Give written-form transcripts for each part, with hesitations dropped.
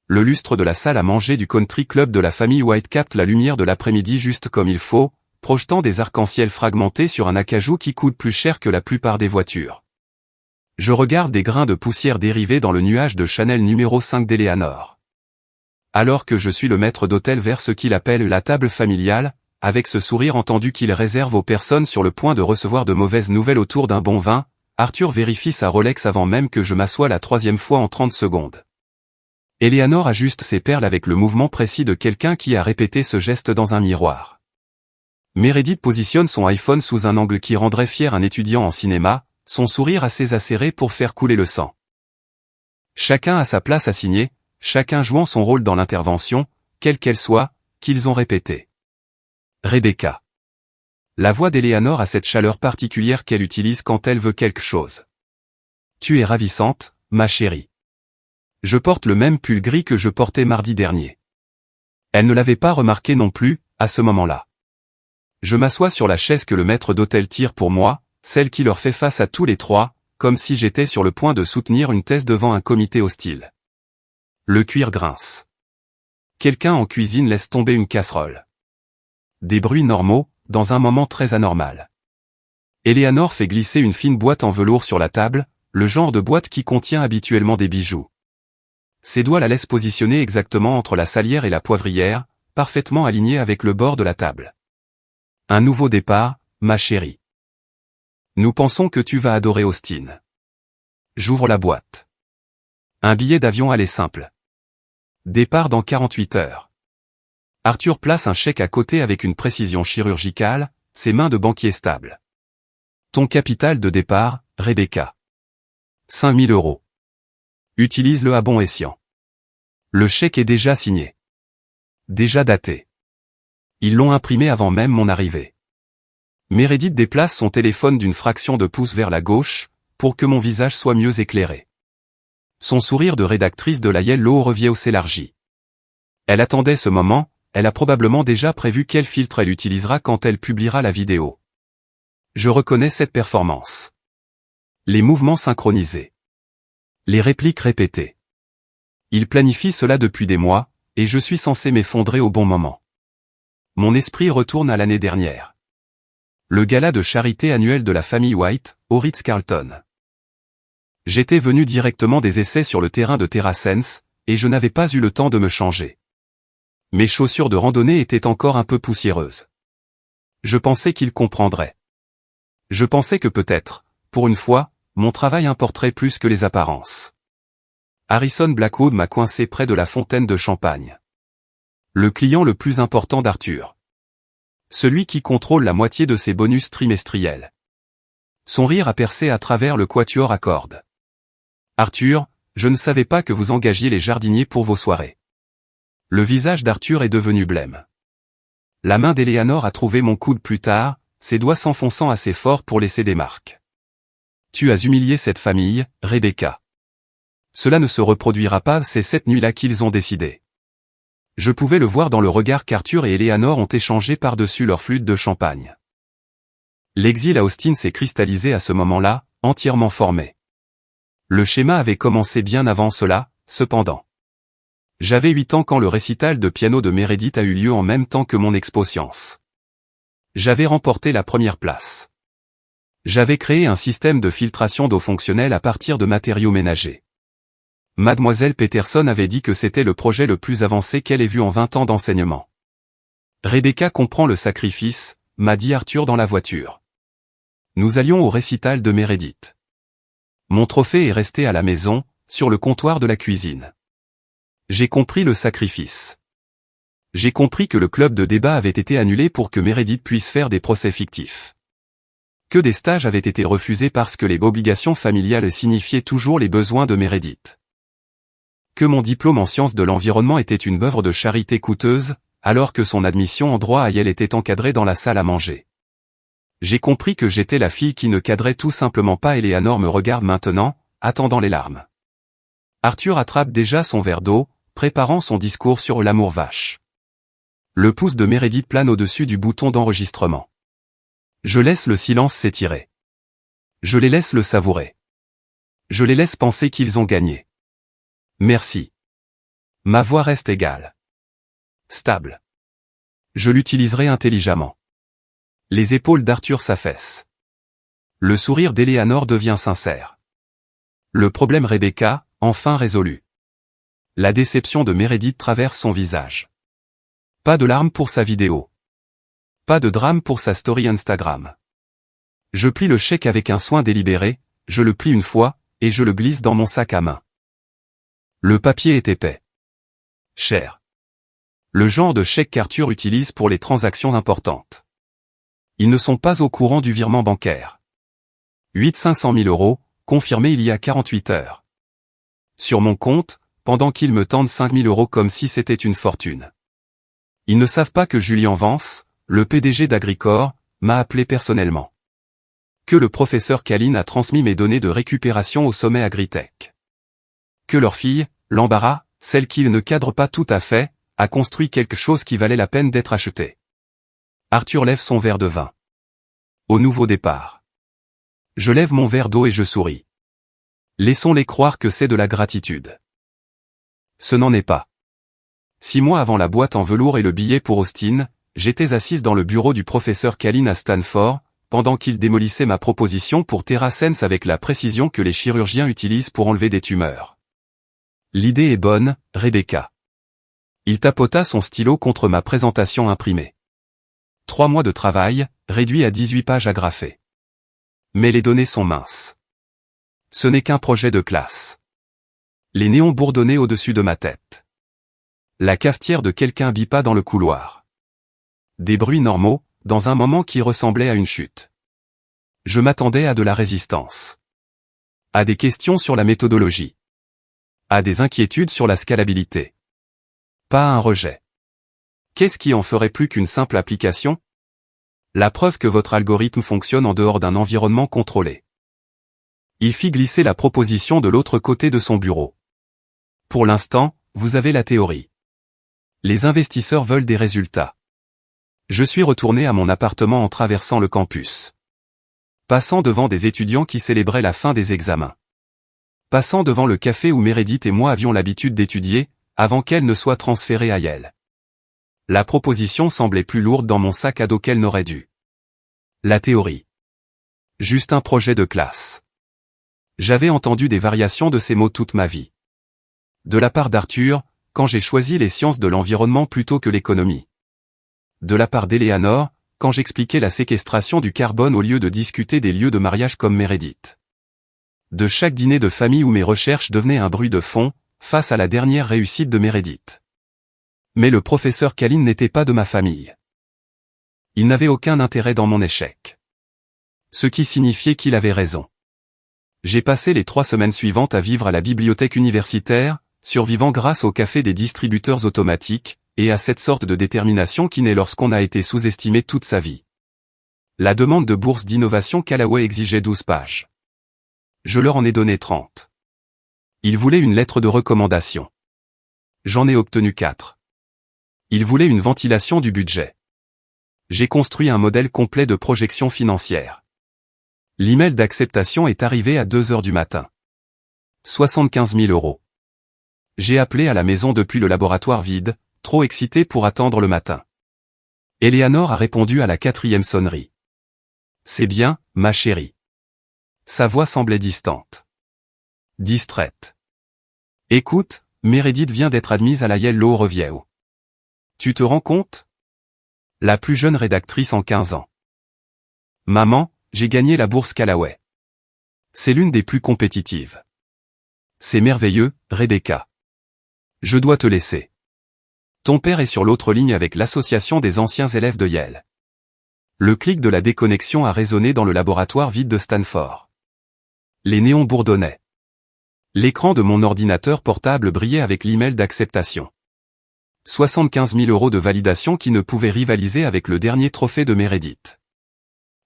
le lustre de la salle à manger du country club de la famille White capte la lumière de l'après-midi juste comme il faut, projetant des arcs-en-ciel fragmentés sur un acajou qui coûte plus cher que la plupart des voitures. Je regarde des grains de poussière dérivés dans le nuage de Chanel numéro 5 d'Eleanor. Alors que je suis le maître d'hôtel vers ce qu'il appelle la table familiale, avec ce sourire entendu qu'il réserve aux personnes sur le point de recevoir de mauvaises nouvelles autour d'un bon vin, Arthur vérifie sa Rolex avant même que je m'assoie la 3e fois en 30 secondes. Eleanor ajuste ses perles avec le mouvement précis de quelqu'un qui a répété ce geste dans un miroir. Meredith positionne son iPhone sous un angle qui rendrait fier un étudiant en cinéma, son sourire assez acéré pour faire couler le sang. Chacun a sa place assignée, chacun jouant son rôle dans l'intervention, quelle qu'elle soit, qu'ils ont répété. Rebecca. La voix d'Eleanor a cette chaleur particulière qu'elle utilise quand elle veut quelque chose. Tu es ravissante, ma chérie. Je porte le même pull gris que je portais mardi dernier. Elle ne l'avait pas remarqué non plus, à ce moment-là. Je m'assois sur la chaise que le maître d'hôtel tire pour moi, celle qui leur fait face à tous les trois, comme si j'étais sur le point de soutenir une thèse devant un comité hostile. Le cuir grince. Quelqu'un en cuisine laisse tomber une casserole. Des bruits normaux, dans un moment très anormal. Eleanor fait glisser une fine boîte en velours sur la table, le genre de boîte qui contient habituellement des bijoux. Ses doigts la laissent positionner exactement entre la salière et la poivrière, parfaitement alignée avec le bord de la table. Un nouveau départ, ma chérie. Nous pensons que tu vas adorer Austin. J'ouvre la boîte. Un billet d'avion aller simple. Départ dans 48 heures. Arthur place un chèque à côté avec une précision chirurgicale, ses mains de banquier stable. Ton capital de départ, Rebecca. 5 000 €. Utilise-le à bon escient. Le chèque est déjà signé. Déjà daté. Ils l'ont imprimé avant même mon arrivée. Meredith déplace son téléphone d'une fraction de pouce vers la gauche, pour que mon visage soit mieux éclairé. Son sourire de rédactrice de la Yellow Review s'élargit. Elle attendait ce moment, elle a probablement déjà prévu quel filtre elle utilisera quand elle publiera la vidéo. Je reconnais cette performance. Les mouvements synchronisés. Les répliques répétées. Il planifie cela depuis des mois, et je suis censé m'effondrer au bon moment. Mon esprit retourne à l'année dernière. Le gala de charité annuel de la famille White, au Ritz-Carlton. J'étais venu directement des essais sur le terrain de TerraSense, et je n'avais pas eu le temps de me changer. Mes chaussures de randonnée étaient encore un peu poussiéreuses. Je pensais qu'il comprendrait. Je pensais que peut-être, pour une fois, mon travail importerait plus que les apparences. Harrison Blackwood m'a coincé près de la fontaine de champagne. Le client le plus important d'Arthur. Celui qui contrôle la moitié de ses bonus trimestriels. Son rire a percé à travers le quatuor à cordes. Arthur, je ne savais pas que vous engagiez les jardiniers pour vos soirées. Le visage d'Arthur est devenu blême. La main d'Eleanor a trouvé mon coude plus tard, ses doigts s'enfonçant assez fort pour laisser des marques. Tu as humilié cette famille, Rebecca. Cela ne se reproduira pas, c'est cette nuit-là qu'ils ont décidé. Je pouvais le voir dans le regard qu'Arthur et Eleanor ont échangé par-dessus leur flûte de champagne. L'exil à Austin s'est cristallisé à ce moment-là, entièrement formé. Le schéma avait commencé bien avant cela, cependant. J'avais 8 ans quand le récital de piano de Meredith a eu lieu en même temps que mon expo science. J'avais remporté la première place. J'avais créé un système de filtration d'eau fonctionnelle à partir de matériaux ménagers. Mademoiselle Peterson avait dit que c'était le projet le plus avancé qu'elle ait vu en 20 ans d'enseignement. Rebecca comprend le sacrifice, m'a dit Arthur dans la voiture. Nous allions au récital de Meredith. Mon trophée est resté à la maison, sur le comptoir de la cuisine. J'ai compris le sacrifice. J'ai compris que le club de débat avait été annulé pour que Meredith puisse faire des procès fictifs. Que des stages avaient été refusés parce que les obligations familiales signifiaient toujours les besoins de Meredith. Que mon diplôme en sciences de l'environnement était une œuvre de charité coûteuse, alors que son admission en droit à Yale était encadrée dans la salle à manger. J'ai compris que j'étais la fille qui ne cadrait tout simplement pas. Eleanor me regarde maintenant, attendant les larmes. Arthur attrape déjà son verre d'eau, préparant son discours sur l'amour vache. Le pouce de Meredith plane au-dessus du bouton d'enregistrement. Je laisse le silence s'étirer. Je les laisse le savourer. Je les laisse penser qu'ils ont gagné. Merci. Ma voix reste égale. Stable. Je l'utiliserai intelligemment. Les épaules d'Arthur s'affaissent. Le sourire d'Eleanor devient sincère. Le problème Rebecca, enfin résolu. La déception de Meredith traverse son visage. Pas de larmes pour sa vidéo. Pas de drame pour sa story Instagram. Je plie le chèque avec un soin délibéré, je le plie une fois, et je le glisse dans mon sac à main. Le papier est épais. Cher. Le genre de chèque qu'Arthur utilise pour les transactions importantes. Ils ne sont pas au courant du virement bancaire. 500 000 €, confirmé il y a 48 heures. Sur mon compte, pendant qu'ils me tendent 5 000 € comme si c'était une fortune. Ils ne savent pas que Julien Vance, le PDG d'Agricor, m'a appelé personnellement. Que le professeur Caline a transmis mes données de récupération au sommet Agritech. Que leur fille, l'embarras, celle qu'il ne cadre pas tout à fait, a construit quelque chose qui valait la peine d'être acheté. Arthur lève son verre de vin. Au nouveau départ. Je lève mon verre d'eau et je souris. Laissons-les croire que c'est de la gratitude. Ce n'en est pas. 6 mois avant la boîte en velours et le billet pour Austin, j'étais assise dans le bureau du professeur Caline à Stanford, pendant qu'il démolissait ma proposition pour TerraSense avec la précision que les chirurgiens utilisent pour enlever des tumeurs. L'idée est bonne, Rebecca. Il tapota son stylo contre ma présentation imprimée. 3 mois de travail, réduit à 18 pages agrafées. Mais les données sont minces. Ce n'est qu'un projet de classe. Les néons bourdonnaient au-dessus de ma tête. La cafetière de quelqu'un bipa dans le couloir. Des bruits normaux, dans un moment qui ressemblait à une chute. Je m'attendais à de la résistance. À des questions sur la méthodologie. À des inquiétudes sur la scalabilité. Pas un rejet. Qu'est-ce qui en ferait plus qu'une simple application? La preuve que votre algorithme fonctionne en dehors d'un environnement contrôlé. Il fit glisser la proposition de l'autre côté de son bureau. Pour l'instant, vous avez la théorie. Les investisseurs veulent des résultats. Je suis retourné à mon appartement en traversant le campus. Passant devant des étudiants qui célébraient la fin des examens. Passant devant le café où Meredith et moi avions l'habitude d'étudier, avant qu'elle ne soit transférée à Yale. La proposition semblait plus lourde dans mon sac à dos qu'elle n'aurait dû. La théorie. Juste un projet de classe. J'avais entendu des variations de ces mots toute ma vie. De la part d'Arthur, quand j'ai choisi les sciences de l'environnement plutôt que l'économie. De la part d'Eleanor, quand j'expliquais la séquestration du carbone au lieu de discuter des lieux de mariage comme Meredith. De chaque dîner de famille où mes recherches devenaient un bruit de fond, face à la dernière réussite de Meredith. Mais le professeur Caline n'était pas de ma famille. Il n'avait aucun intérêt dans mon échec. Ce qui signifiait qu'il avait raison. J'ai passé les 3 semaines suivantes à vivre à la bibliothèque universitaire, survivant grâce au café des distributeurs automatiques, et à cette sorte de détermination qui naît lorsqu'on a été sous-estimé toute sa vie. La demande de bourse d'innovation Callaway exigeait 12 pages. Je leur en ai donné 30. Ils voulaient une lettre de recommandation. J'en ai obtenu 4. Ils voulaient une ventilation du budget. J'ai construit un modèle complet de projection financière. L'email d'acceptation est arrivé à 2 heures du matin. 75 000 €. J'ai appelé à la maison depuis le laboratoire vide, trop excité pour attendre le matin. Eleanor a répondu à la 4e sonnerie. C'est bien, ma chérie. Sa voix semblait distante. Distraite. Écoute, Meredith vient d'être admise à la Yale Law Review. Tu te rends compte? La plus jeune rédactrice en 15 ans. Maman, j'ai gagné la bourse Callaway. C'est l'une des plus compétitives. C'est merveilleux, Rebecca. Je dois te laisser. Ton père est sur l'autre ligne avec l'association des anciens élèves de Yale. Le clic de la déconnexion a résonné dans le laboratoire vide de Stanford. Les néons bourdonnaient. L'écran de mon ordinateur portable brillait avec l'email d'acceptation. 75 000 € de validation qui ne pouvait rivaliser avec le dernier trophée de Meredith.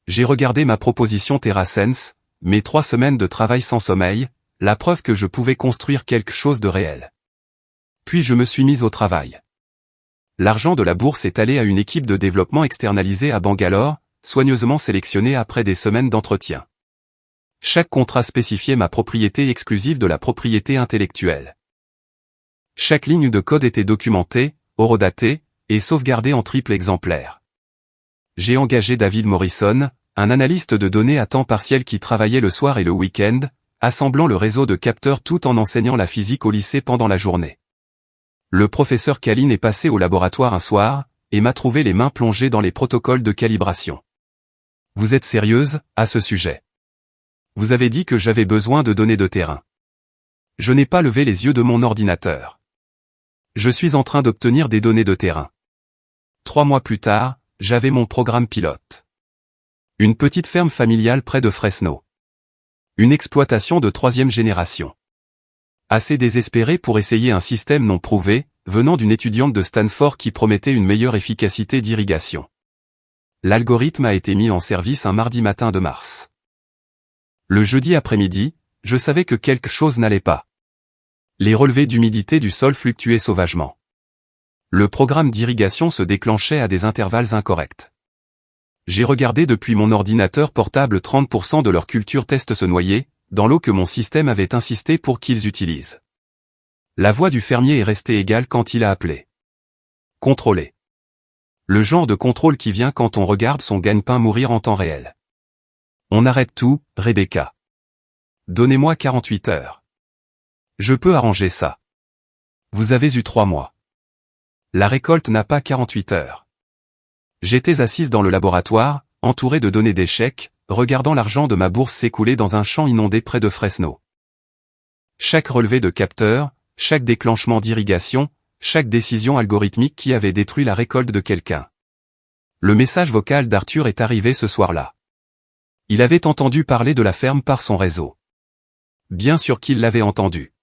J'ai regardé ma proposition TerraSense, mes 3 semaines de travail sans sommeil, la preuve que je pouvais construire quelque chose de réel. Puis je me suis mise au travail. L'argent de la bourse est allé à une équipe de développement externalisée à Bangalore, soigneusement sélectionnée après des semaines d'entretien. Chaque contrat spécifiait ma propriété exclusive de la propriété intellectuelle. Chaque ligne de code était documentée, horodatée, et sauvegardée en triple exemplaire. J'ai engagé David Morrison, un analyste de données à temps partiel qui travaillait le soir et le week-end, assemblant le réseau de capteurs tout en enseignant la physique au lycée pendant la journée. Le professeur Kalin est passé au laboratoire un soir, et m'a trouvé les mains plongées dans les protocoles de calibration. Vous êtes sérieuse, à ce sujet? Vous avez dit que j'avais besoin de données de terrain. Je n'ai pas levé les yeux de mon ordinateur. Je suis en train d'obtenir des données de terrain. 3 mois plus tard, j'avais mon programme pilote. Une petite ferme familiale près de Fresno. Une exploitation de 3e génération. Assez désespéré pour essayer un système non prouvé, venant d'une étudiante de Stanford qui promettait une meilleure efficacité d'irrigation. L'algorithme a été mis en service un mardi matin de mars. Le jeudi après-midi, je savais que quelque chose n'allait pas. Les relevés d'humidité du sol fluctuaient sauvagement. Le programme d'irrigation se déclenchait à des intervalles incorrects. J'ai regardé depuis mon ordinateur portable 30% de leur culture test se noyer, dans l'eau que mon système avait insisté pour qu'ils utilisent. La voix du fermier est restée égale quand il a appelé. Contrôler. Le genre de contrôle qui vient quand on regarde son gagne-pain mourir en temps réel. On arrête tout, Rebecca. Donnez-moi 48 heures. Je peux arranger ça. Vous avez eu 3 mois. La récolte n'a pas 48 heures. J'étais assise dans le laboratoire, entourée de données d'échecs, regardant l'argent de ma bourse s'écouler dans un champ inondé près de Fresno. Chaque relevé de capteur, chaque déclenchement d'irrigation, chaque décision algorithmique qui avait détruit la récolte de quelqu'un. Le message vocal d'Arthur est arrivé ce soir-là. Il avait entendu parler de la ferme par son réseau. Bien sûr qu'il l'avait entendu.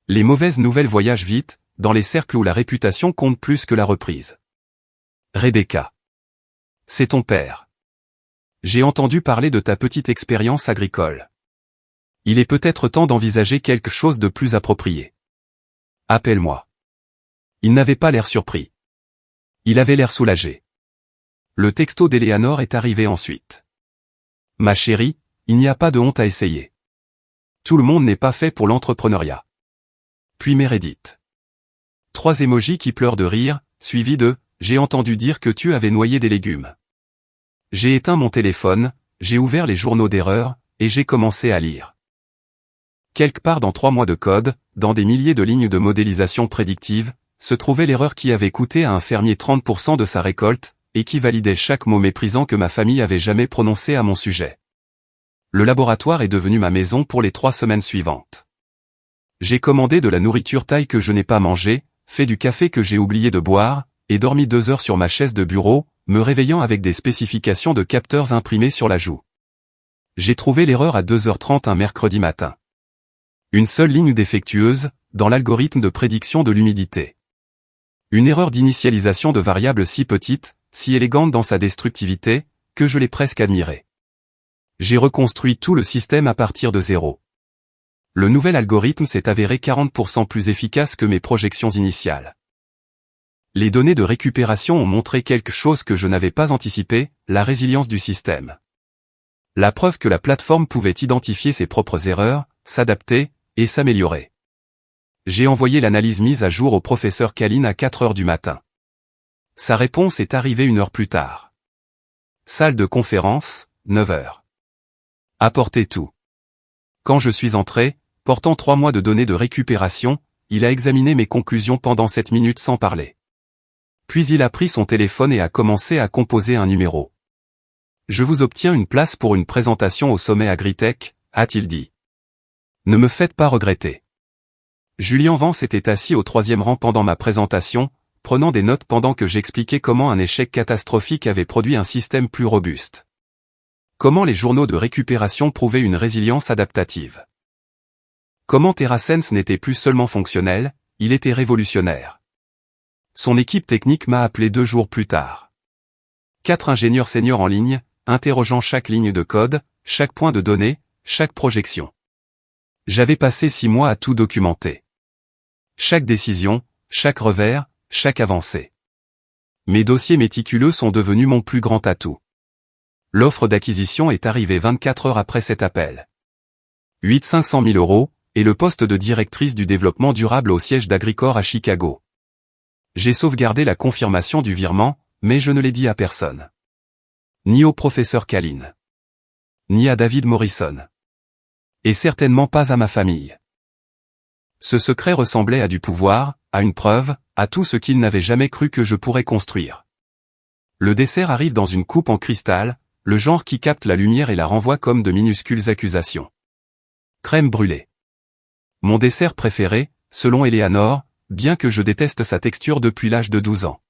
Les mauvaises nouvelles voyagent vite, dans les cercles où la réputation compte plus que la reprise. Rebecca. C'est ton père. J'ai entendu parler de ta petite expérience agricole. Il est peut-être temps d'envisager quelque chose de plus approprié. Appelle-moi. Il n'avait pas l'air surpris. Il avait l'air soulagé. Le texto d'Eleanor est arrivé ensuite. Ma chérie, il n'y a pas de honte à essayer. Tout le monde n'est pas fait pour l'entrepreneuriat. Puis Meredith. 3 émojis qui pleurent de rire, suivis de « J'ai entendu dire que tu avais noyé des légumes ». J'ai éteint mon téléphone, j'ai ouvert les journaux d'erreurs, et j'ai commencé à lire. Quelque part dans 3 mois de code, dans des milliers de lignes de modélisation prédictive, se trouvait l'erreur qui avait coûté à un fermier 30% de sa récolte, et qui validait chaque mot méprisant que ma famille avait jamais prononcé à mon sujet. Le laboratoire est devenu ma maison pour les 3 semaines suivantes. J'ai commandé de la nourriture thaï que je n'ai pas mangée, fait du café que j'ai oublié de boire, et dormi 2 heures sur ma chaise de bureau, me réveillant avec des spécifications de capteurs imprimées sur la joue. J'ai trouvé l'erreur à 2h30 un mercredi matin. Une seule ligne défectueuse, dans l'algorithme de prédiction de l'humidité. Une erreur d'initialisation de variable si petite, si élégante dans sa destructivité, que je l'ai presque admirée. J'ai reconstruit tout le système à partir de zéro. Le nouvel algorithme s'est avéré 40% plus efficace que mes projections initiales. Les données de récupération ont montré quelque chose que je n'avais pas anticipé, la résilience du système. La preuve que la plateforme pouvait identifier ses propres erreurs, s'adapter, et s'améliorer. J'ai envoyé l'analyse mise à jour au professeur Kalin à 4 heures du matin. Sa réponse est arrivée 1 heure plus tard. Salle de conférence, 9 heures. Apportez tout. Quand je suis entré, portant 3 mois de données de récupération, il a examiné mes conclusions pendant 7 minutes sans parler. Puis il a pris son téléphone et a commencé à composer un numéro. Je vous obtiens une place pour une présentation au sommet Agritech, a-t-il dit. Ne me faites pas regretter. Julien Vance était assis au 3e rang pendant ma présentation, prenant des notes pendant que j'expliquais comment un échec catastrophique avait produit un système plus robuste. Comment les journaux de récupération prouvaient une résilience adaptative. Comment TerraSense n'était plus seulement fonctionnel, il était révolutionnaire. Son équipe technique m'a appelé 2 jours plus tard. 4 ingénieurs seniors en ligne, interrogeant chaque ligne de code, chaque point de données, chaque projection. J'avais passé 6 mois à tout documenter. Chaque décision, chaque revers, chaque avancée. Mes dossiers méticuleux sont devenus mon plus grand atout. L'offre d'acquisition est arrivée 24 heures après cet appel. 500 000 €, et le poste de directrice du développement durable au siège d'Agricor à Chicago. J'ai sauvegardé la confirmation du virement, mais je ne l'ai dit à personne. Ni au professeur Kalin. Ni à David Morrison. Et certainement pas à ma famille. Ce secret ressemblait à du pouvoir, à une preuve, à tout ce qu'ils n'avaient jamais cru que je pourrais construire. Le dessert arrive dans une coupe en cristal, le genre qui capte la lumière et la renvoie comme de minuscules accusations. Crème brûlée. Mon dessert préféré, selon Eleanor, bien que je déteste sa texture depuis l'âge de 12 ans.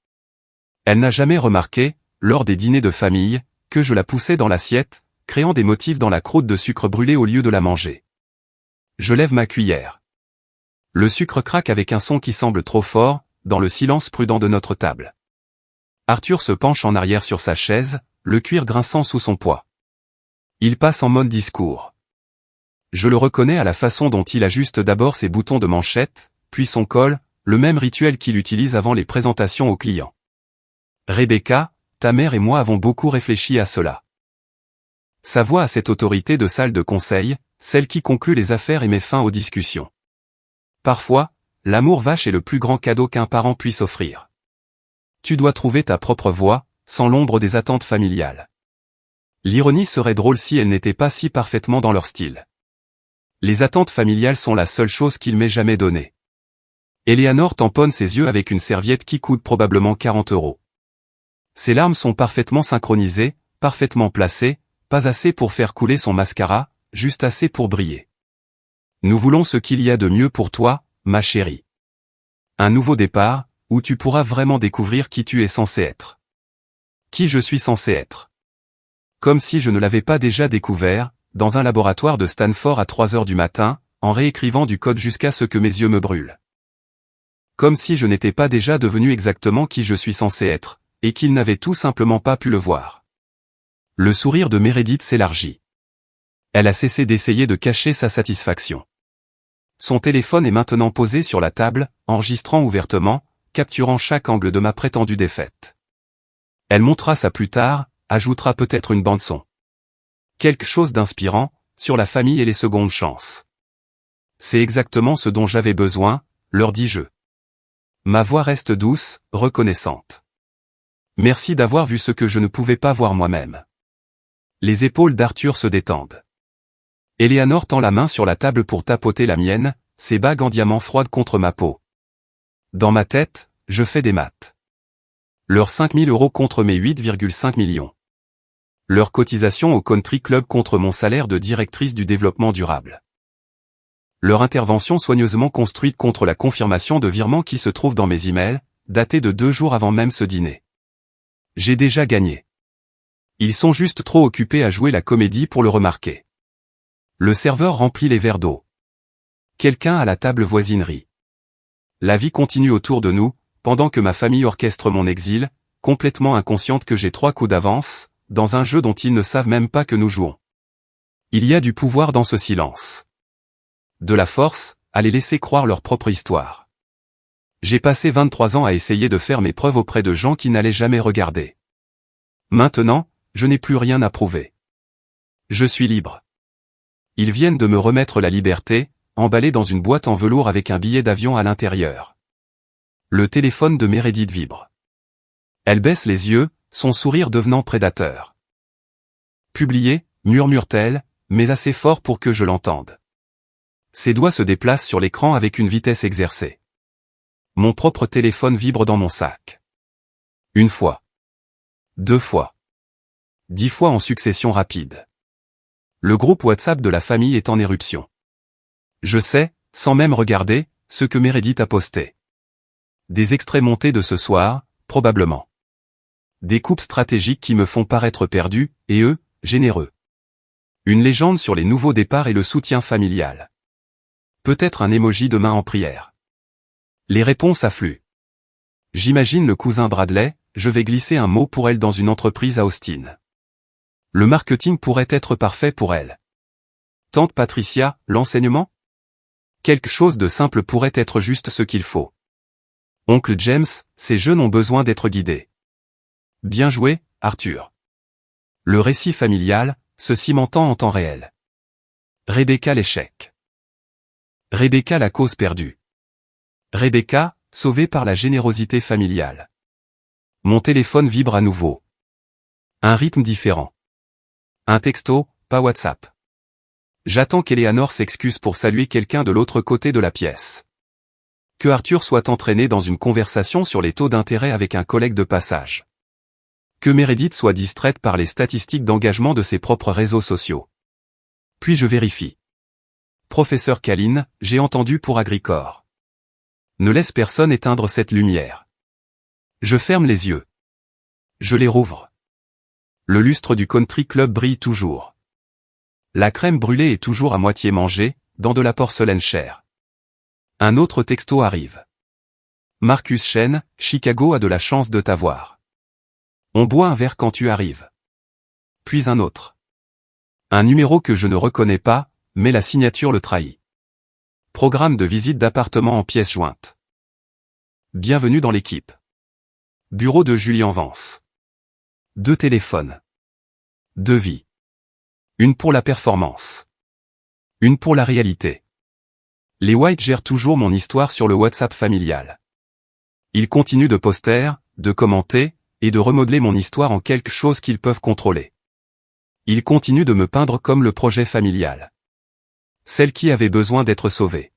Elle n'a jamais remarqué, lors des dîners de famille, que je la poussais dans l'assiette, créant des motifs dans la croûte de sucre brûlé au lieu de la manger. Je lève ma cuillère. Le sucre craque avec un son qui semble trop fort, dans le silence prudent de notre table. Arthur se penche en arrière sur sa chaise, le cuir grinçant sous son poids. Il passe en mode discours. Je le reconnais à la façon dont il ajuste d'abord ses boutons de manchette, puis son col, le même rituel qu'il utilise avant les présentations aux clients. Rebecca, ta mère et moi avons beaucoup réfléchi à cela. Sa voix a cette autorité de salle de conseil, celle qui conclut les affaires et met fin aux discussions. Parfois, l'amour vache est le plus grand cadeau qu'un parent puisse offrir. Tu dois trouver ta propre voie, sans l'ombre des attentes familiales. L'ironie serait drôle si elle n'était pas si parfaitement dans leur style. Les attentes familiales sont la seule chose qu'il m'ait jamais donnée. Eleanor tamponne ses yeux avec une serviette qui coûte probablement 40 €. Ses larmes sont parfaitement synchronisées, parfaitement placées, pas assez pour faire couler son mascara, juste assez pour briller. Nous voulons ce qu'il y a de mieux pour toi, ma chérie. Un nouveau départ, où tu pourras vraiment découvrir qui tu es censé être. Qui je suis censé être. Comme si je ne l'avais pas déjà découvert, dans un laboratoire de Stanford à 3 heures du matin, en réécrivant du code jusqu'à ce que mes yeux me brûlent. Comme si je n'étais pas déjà devenu exactement qui je suis censé être, et qu'ils n'avaient tout simplement pas pu le voir. Le sourire de Meredith s'élargit. Elle a cessé d'essayer de cacher sa satisfaction. Son téléphone est maintenant posé sur la table, enregistrant ouvertement, capturant chaque angle de ma prétendue défaite. Elle montera ça plus tard, ajoutera peut-être une bande-son. Quelque chose d'inspirant, sur la famille et les secondes chances. C'est exactement ce dont j'avais besoin, leur dis-je. Ma voix reste douce, reconnaissante. Merci d'avoir vu ce que je ne pouvais pas voir moi-même. Les épaules d'Arthur se détendent. Eleanor tend la main sur la table pour tapoter la mienne, ses bagues en diamant froides contre ma peau. Dans ma tête, je fais des maths. Leurs 5 000 € contre mes 8,5 millions. Leur cotisation au country club contre mon salaire de directrice du développement durable. Leur intervention soigneusement construite contre la confirmation de virement qui se trouve dans mes emails, datés de 2 jours avant même ce dîner. J'ai déjà gagné. Ils sont juste trop occupés à jouer la comédie pour le remarquer. Le serveur remplit les verres d'eau. Quelqu'un à la table voisine rit. La vie continue autour de nous, pendant que ma famille orchestre mon exil, complètement inconsciente que j'ai 3 coups d'avance, dans un jeu dont ils ne savent même pas que nous jouons. Il y a du pouvoir dans ce silence. De la force, à les laisser croire leur propre histoire. J'ai passé 23 ans à essayer de faire mes preuves auprès de gens qui n'allaient jamais regarder. Maintenant, je n'ai plus rien à prouver. Je suis libre. Ils viennent de me remettre la liberté, emballée dans une boîte en velours avec un billet d'avion à l'intérieur. Le téléphone de Meredith vibre. Elle baisse les yeux, son sourire devenant prédateur. Publié, murmure-t-elle, mais assez fort pour que je l'entende. Ses doigts se déplacent sur l'écran avec une vitesse exercée. Mon propre téléphone vibre dans mon sac. 1 fois. 2 fois. 10 fois en succession rapide. Le groupe WhatsApp de la famille est en éruption. Je sais, sans même regarder, ce que Meredith a posté. Des extraits montés de ce soir, probablement. Des coupes stratégiques qui me font paraître perdu, et eux, généreux. Une légende sur les nouveaux départs et le soutien familial. Peut-être un emoji de main en prière. Les réponses affluent. J'imagine le cousin Bradley, je vais glisser un mot pour elle dans une entreprise à Austin. Le marketing pourrait être parfait pour elle. Tante Patricia, l'enseignement? Quelque chose de simple pourrait être juste ce qu'il faut. Oncle James, ces jeunes ont besoin d'être guidés. Bien joué, Arthur. Le récit familial, se cimentant en temps réel. Rebecca l'échec. Rebecca la cause perdue. Rebecca, sauvée par la générosité familiale. Mon téléphone vibre à nouveau. Un rythme différent. Un texto, pas WhatsApp. J'attends qu'Eleanor s'excuse pour saluer quelqu'un de l'autre côté de la pièce. Que Arthur soit entraîné dans une conversation sur les taux d'intérêt avec un collègue de passage. Que Meredith soit distraite par les statistiques d'engagement de ses propres réseaux sociaux. Puis je vérifie. Professeur Kalin, j'ai entendu pour Agricor. Ne laisse personne éteindre cette lumière. Je ferme les yeux. Je les rouvre. Le lustre du country club brille toujours. La crème brûlée est toujours à moitié mangée, dans de la porcelaine chère. Un autre texto arrive. Marcus Chen, Chicago a de la chance de t'avoir. On boit un verre quand tu arrives. Puis un autre. Un numéro que je ne reconnais pas, mais la signature le trahit. Programme de visite d'appartement en pièces jointes. Bienvenue dans l'équipe. Bureau de Julien Vance. 2 téléphones. 2 vies. Une pour la performance. Une pour la réalité. Les White gèrent toujours mon histoire sur le WhatsApp familial. Ils continuent de poster, de commenter, et de remodeler mon histoire en quelque chose qu'ils peuvent contrôler. Ils continuent de me peindre comme le projet familial. Celle qui avait besoin d'être sauvée.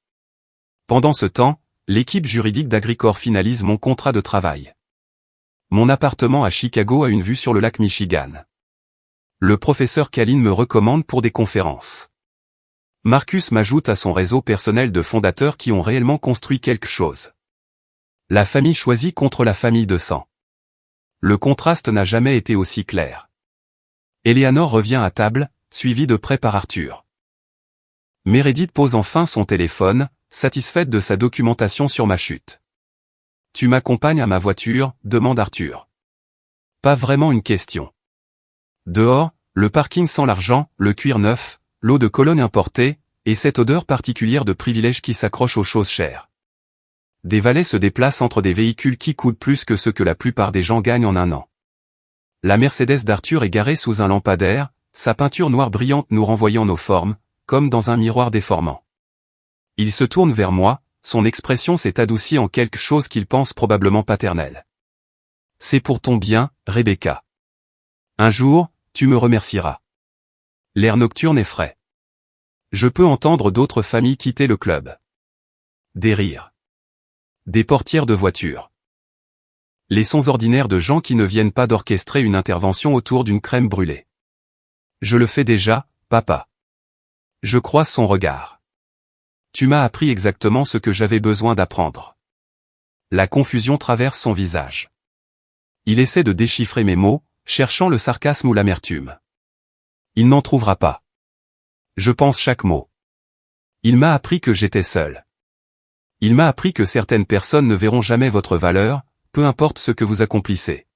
Pendant ce temps, l'équipe juridique d'Agricor finalise mon contrat de travail. Mon appartement à Chicago a une vue sur le lac Michigan. Le professeur Kalin me recommande pour des conférences. Marcus m'ajoute à son réseau personnel de fondateurs qui ont réellement construit quelque chose. La famille choisie contre la famille de sang. Le contraste n'a jamais été aussi clair. Eleanor revient à table, suivie de près par Arthur. Meredith pose enfin son téléphone, satisfaite de sa documentation sur ma chute. Tu m'accompagnes à ma voiture, demande Arthur. Pas vraiment une question. Dehors, le parking sans l'argent, le cuir neuf, l'eau de Cologne importée, et cette odeur particulière de privilège qui s'accroche aux choses chères. Des valets se déplacent entre des véhicules qui coûtent plus que ce que la plupart des gens gagnent en un an. La Mercedes d'Arthur est garée sous un lampadaire, sa peinture noire brillante nous renvoyant nos formes, comme dans un miroir déformant. Il se tourne vers moi, son expression s'est adoucie en quelque chose qu'il pense probablement paternel. C'est pour ton bien, Rebecca. Un jour, tu me remercieras. L'air nocturne est frais. Je peux entendre d'autres familles quitter le club. Des rires. Des portières de voiture. Les sons ordinaires de gens qui ne viennent pas d'orchestrer une intervention autour d'une crème brûlée. Je le fais déjà, papa. Je croise son regard. Tu m'as appris exactement ce que j'avais besoin d'apprendre. La confusion traverse son visage. Il essaie de déchiffrer mes mots, cherchant le sarcasme ou l'amertume. Il n'en trouvera pas. Je pense chaque mot. Il m'a appris que j'étais seul. Il m'a appris que certaines personnes ne verront jamais votre valeur, peu importe ce que vous accomplissez.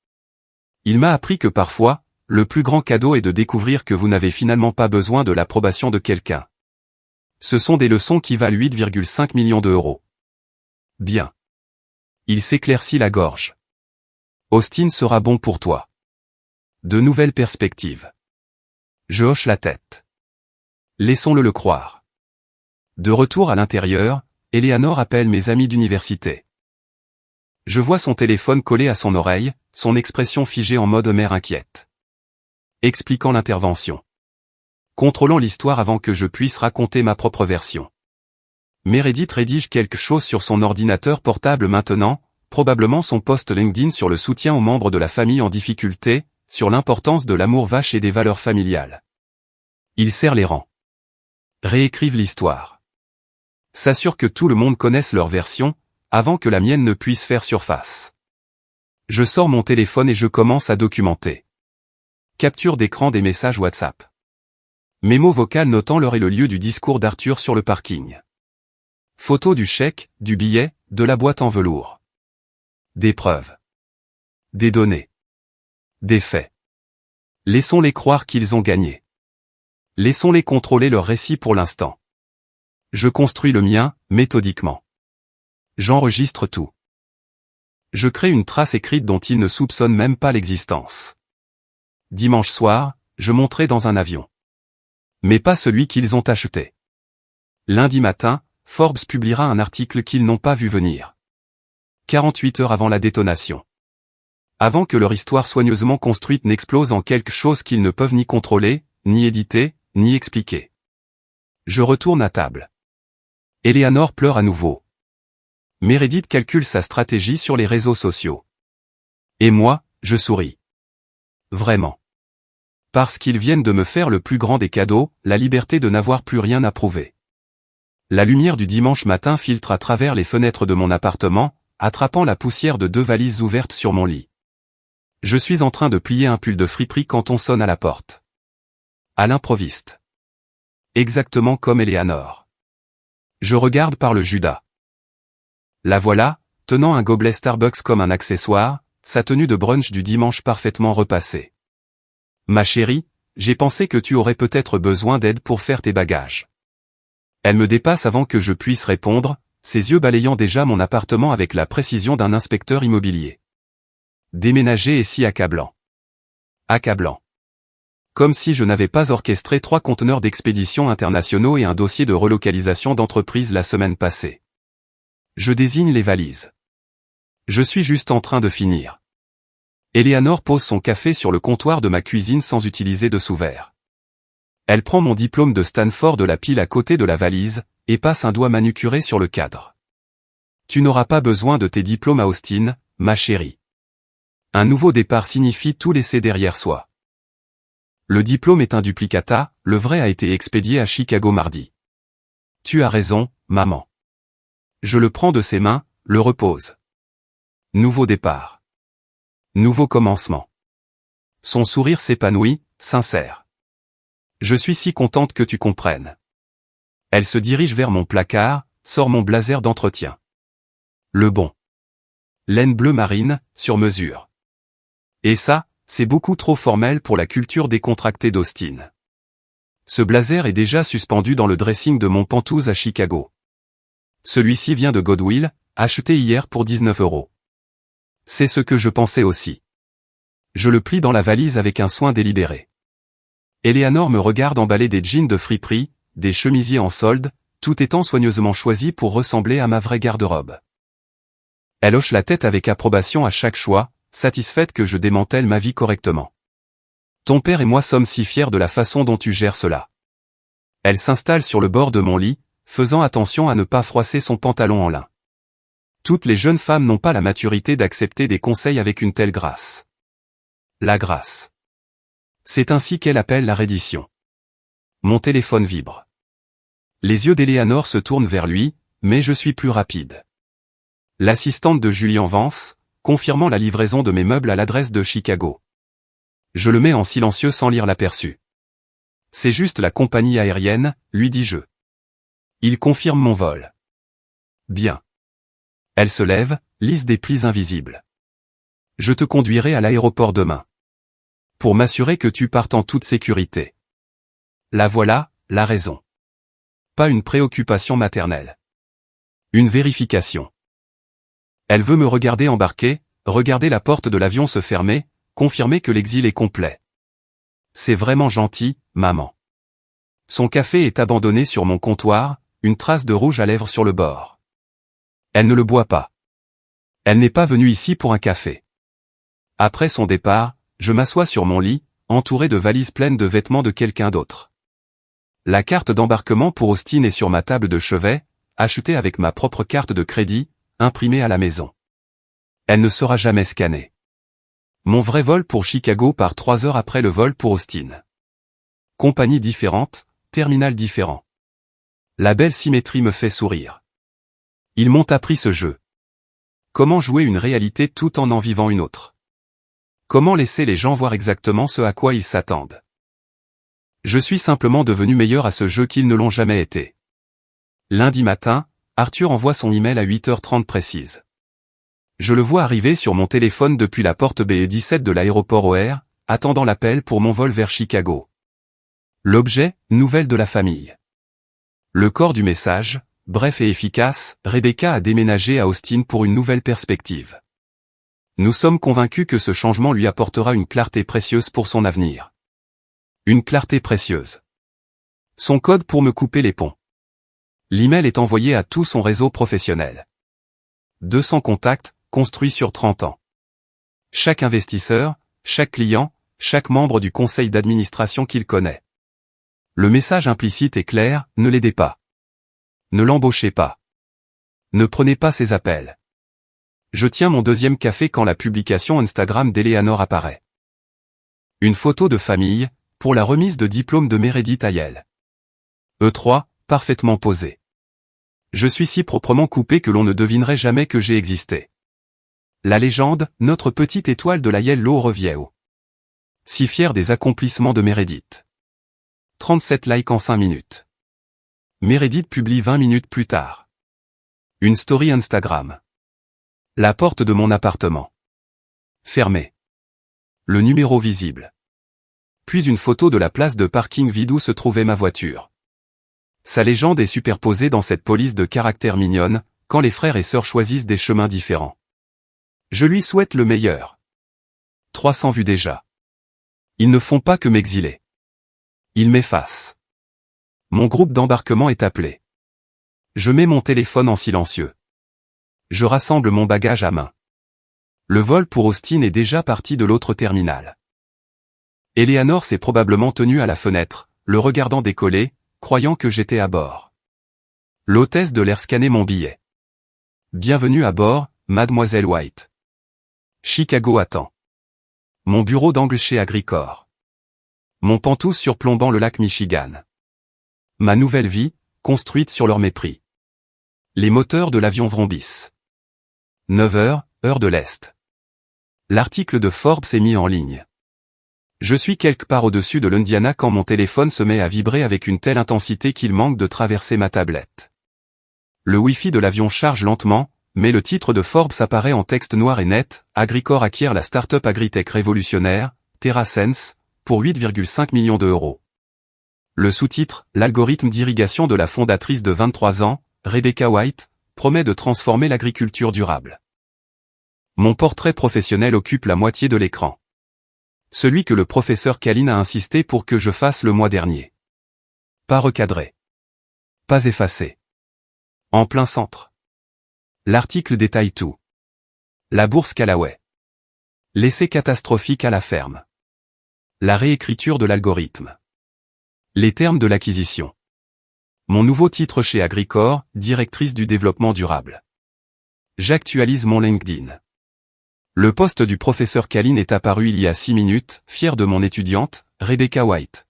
Il m'a appris que parfois, le plus grand cadeau est de découvrir que vous n'avez finalement pas besoin de l'approbation de quelqu'un. Ce sont des leçons qui valent 8,5 millions d'euros. Bien. Il s'éclaircit la gorge. Austin sera bon pour toi. De nouvelles perspectives. Je hoche la tête. Laissons-le le croire. De retour à l'intérieur, Eleanor appelle mes amis d'université. Je vois son téléphone collé à son oreille, son expression figée en mode mère inquiète. Expliquant l'intervention. Contrôlant l'histoire avant que je puisse raconter ma propre version. Meredith rédige quelque chose sur son ordinateur portable maintenant, probablement son post LinkedIn sur le soutien aux membres de la famille en difficulté, sur l'importance de l'amour vache et des valeurs familiales. Il serre les rangs. Réécrivent l'histoire. S'assure que tout le monde connaisse leur version, avant que la mienne ne puisse faire surface. Je sors mon téléphone et je commence à documenter. Capture d'écran des messages WhatsApp. Mémo vocal notant l'heure et le lieu du discours d'Arthur sur le parking. Photo du chèque, du billet, de la boîte en velours. Des preuves. Des données. Des faits. Laissons-les croire qu'ils ont gagné. Laissons-les contrôler leur récit pour l'instant. Je construis le mien, méthodiquement. J'enregistre tout. Je crée une trace écrite dont ils ne soupçonnent même pas l'existence. Dimanche soir, je monterai dans un avion. Mais pas celui qu'ils ont acheté. Lundi matin, Forbes publiera un article qu'ils n'ont pas vu venir. 48 heures avant la détonation. Avant que leur histoire soigneusement construite n'explose en quelque chose qu'ils ne peuvent ni contrôler, ni éditer, ni expliquer. Je retourne à table. Eleanor pleure à nouveau. Meredith calcule sa stratégie sur les réseaux sociaux. Et moi, je souris. Vraiment. Parce qu'ils viennent de me faire le plus grand des cadeaux, la liberté de n'avoir plus rien à prouver. La lumière du dimanche matin filtre à travers les fenêtres de mon appartement, attrapant la poussière de 2 valises ouvertes sur mon lit. Je suis en train de plier un pull de friperie quand on sonne à la porte. À l'improviste. Exactement comme Eleanor. Je regarde par le Judas. La voilà, tenant un gobelet Starbucks comme un accessoire, sa tenue de brunch du dimanche parfaitement repassée. Ma chérie, j'ai pensé que tu aurais peut-être besoin d'aide pour faire tes bagages. Elle me dépasse avant que je puisse répondre, ses yeux balayant déjà mon appartement avec la précision d'un inspecteur immobilier. Déménager est si accablant. Accablant. Comme si je n'avais pas orchestré 3 conteneurs d'expédition internationaux et un dossier de relocalisation d'entreprise la semaine passée. Je désigne les valises. Je suis juste en train de finir. Eleanor pose son café sur le comptoir de ma cuisine sans utiliser de sous-verre. Elle prend mon diplôme de Stanford de la pile à côté de la valise, et passe un doigt manucuré sur le cadre. Tu n'auras pas besoin de tes diplômes à Austin, ma chérie. Un nouveau départ signifie tout laisser derrière soi. Le diplôme est un duplicata, le vrai a été expédié à Chicago mardi. Tu as raison, maman. Je le prends de ses mains, le repose. Nouveau départ. Nouveau commencement. Son sourire s'épanouit, sincère. Je suis si contente que tu comprennes. Elle se dirige vers mon placard, sort mon blazer d'entretien. Le bon. Laine bleue marine, sur mesure. Et ça, c'est beaucoup trop formel pour la culture décontractée d'Austin. Ce blazer est déjà suspendu dans le dressing de mon Pantouse à Chicago. Celui-ci vient de Goodwill, acheté hier pour 19 €. C'est ce que je pensais aussi. Je le plie dans la valise avec un soin délibéré. Eleanor me regarde emballer des jeans de friperie, des chemisiers en solde, tout étant soigneusement choisi pour ressembler à ma vraie garde-robe. Elle hoche la tête avec approbation à chaque choix, satisfaite que je démantèle ma vie correctement. Ton père et moi sommes si fiers de la façon dont tu gères cela. Elle s'installe sur le bord de mon lit, faisant attention à ne pas froisser son pantalon en lin. Toutes les jeunes femmes n'ont pas la maturité d'accepter des conseils avec une telle grâce. La grâce. C'est ainsi qu'elle appelle la reddition. Mon téléphone vibre. Les yeux d'Eleanor se tournent vers lui, mais je suis plus rapide. L'assistante de Julian Vance, confirmant la livraison de mes meubles à l'adresse de Chicago. Je le mets en silencieux sans lire l'aperçu. C'est juste la compagnie aérienne, lui dis-je. Il confirme mon vol. Bien. Elle se lève, lisse des plis invisibles. Je te conduirai à l'aéroport demain. Pour m'assurer que tu partes en toute sécurité. La voilà, la raison. Pas une préoccupation maternelle. Une vérification. Elle veut me regarder embarquer, regarder la porte de l'avion se fermer, confirmer que l'exil est complet. C'est vraiment gentil, maman. Son café est abandonné sur mon comptoir, une trace de rouge à lèvres sur le bord. Elle ne le boit pas. Elle n'est pas venue ici pour un café. Après son départ, je m'assois sur mon lit, entouré de valises pleines de vêtements de quelqu'un d'autre. La carte d'embarquement pour Austin est sur ma table de chevet, achetée avec ma propre carte de crédit, imprimée à la maison. Elle ne sera jamais scannée. Mon vrai vol pour Chicago part 3 heures après le vol pour Austin. Compagnie différente, terminal différent. La belle symétrie me fait sourire. Ils m'ont appris ce jeu. Comment jouer une réalité tout en vivant une autre? Comment laisser les gens voir exactement ce à quoi ils s'attendent? Je suis simplement devenu meilleur à ce jeu qu'ils ne l'ont jamais été. Lundi matin, Arthur envoie son email à 8h30 précise. Je le vois arriver sur mon téléphone depuis la porte BE17 de l'aéroport OR, attendant l'appel pour mon vol vers Chicago. L'objet, nouvelle de la famille. Le corps du message, bref et efficace, Rebecca a déménagé à Austin pour une nouvelle perspective. Nous sommes convaincus que ce changement lui apportera une clarté précieuse pour son avenir. Une clarté précieuse. Son code pour me couper les ponts. L'email est envoyé à tout son réseau professionnel. 200 contacts, construits sur 30 ans. Chaque investisseur, chaque client, chaque membre du conseil d'administration qu'il connaît. Le message implicite est clair, ne l'aidez pas. Ne l'embauchez pas. Ne prenez pas ses appels. Je tiens mon deuxième café quand la publication Instagram d'Eleanor apparaît. Une photo de famille, pour la remise de diplôme de Meredith Ayel. E3, parfaitement posé. Je suis si proprement coupé que l'on ne devinerait jamais que j'ai existé. La légende, notre petite étoile de la Yellow Review. Si fier des accomplissements de Meredith. 37 likes en 5 minutes. Meredith publie 20 minutes plus tard. Une story Instagram. La porte de mon appartement. Fermée. Le numéro visible. Puis une photo de la place de parking vide où se trouvait ma voiture. Sa légende est superposée dans cette police de caractère mignonne, quand les frères et sœurs choisissent des chemins différents. Je lui souhaite le meilleur. 300 vues déjà. Ils ne font pas que m'exiler. Ils m'effacent. Mon groupe d'embarquement est appelé. Je mets mon téléphone en silencieux. Je rassemble mon bagage à main. Le vol pour Austin est déjà parti de l'autre terminal. Eleanor s'est probablement tenue à la fenêtre, le regardant décoller, croyant que j'étais à bord. L'hôtesse de l'air scannait mon billet. Bienvenue à bord, Mademoiselle White. Chicago attend. Mon bureau d'angle chez Agricor. Mon Pantouse surplombant le lac Michigan. Ma nouvelle vie, construite sur leur mépris. Les moteurs de l'avion vrombissent. 9 heures, heure de l'Est. L'article de Forbes est mis en ligne. Je suis quelque part au-dessus de l'Indiana quand mon téléphone se met à vibrer avec une telle intensité qu'il manque de traverser ma tablette. Le Wi-Fi de l'avion charge lentement, mais le titre de Forbes apparaît en texte noir et net, Agricor acquiert la start-up agritech révolutionnaire, TerraSense, pour 8,5 millions d'euros. Le sous-titre, l'algorithme d'irrigation de la fondatrice de 23 ans, Rebecca White, promet de transformer l'agriculture durable. Mon portrait professionnel occupe la moitié de l'écran. Celui que le professeur Kalin a insisté pour que je fasse le mois dernier. Pas recadré. Pas effacé. En plein centre. L'article détaille tout. La bourse Callaway. L'essai catastrophique à la ferme. La réécriture de l'algorithme. Les termes de l'acquisition. Mon nouveau titre chez Agricor, directrice du développement durable. J'actualise mon LinkedIn. Le poste du professeur Kalin est apparu il y a 6 minutes, fier de mon étudiante, Rebecca White.